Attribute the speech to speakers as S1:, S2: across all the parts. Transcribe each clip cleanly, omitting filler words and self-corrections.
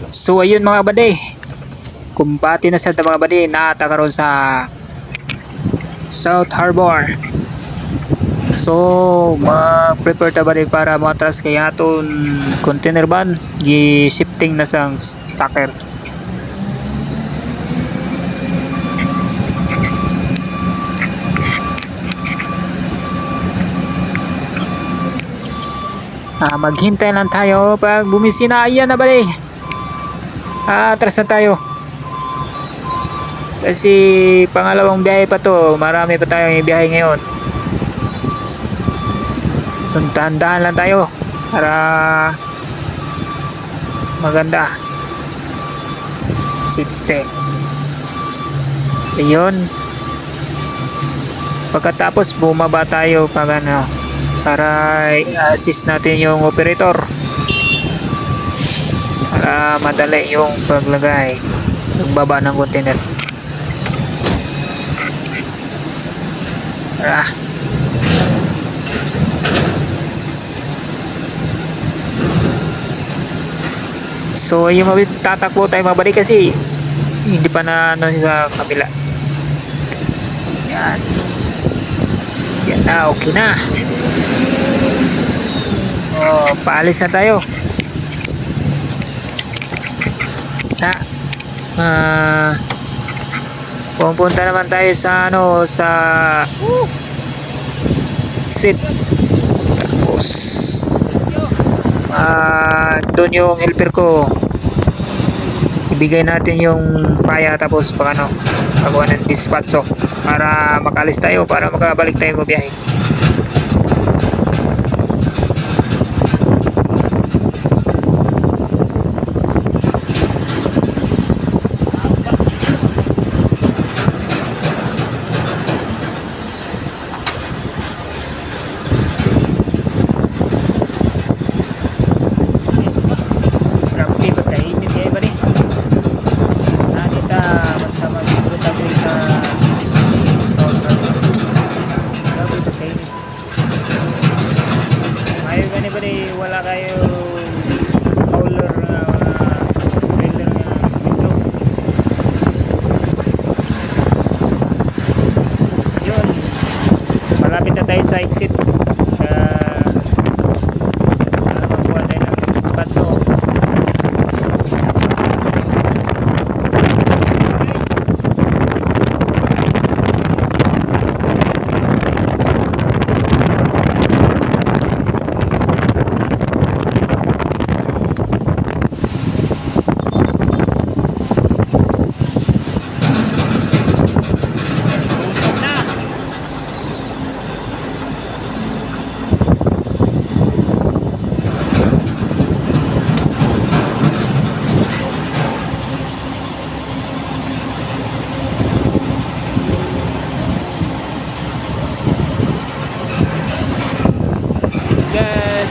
S1: So ayun mga bade, kumpati na sa mga bade na karon sa South Harbor. So mag-prepare ta bade para matras kay aton container van gi shifting na sang stacker. Maghintay lang tayo pag bumisina. Ayan na bali, atras na tayo kasi pangalawang biyahe pa to, marami pa tayong ibiyahe ngayon. Dahan-dahan lang tayo para maganda safety. Ayun, pagkatapos bumaba tayo pag ano, para assist natin yung operator para madali yung paglagay pagbaba ng container. Tara. So yung tatakbo tayo mabalik kasi hindi pa na ano sa kabila. Yan. Yan na, okay na. So paalis na tayo. Pupunta naman tayo sa ano, sa sit. Tapos doon yung helper ko, ibigay natin yung paya, tapos pag ano, pagawa ng dispatch para makalis tayo, para makabalik tayo mabiyahe. Wala kayo hauler trailer metro. Yun, malapit na tayo sa exit sa magkuha tayo ng dispatch.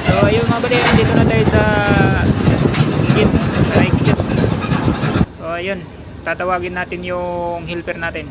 S1: So ayun mga bali, dito na tayo sa exit. So ayun, tatawagin natin yung helper natin.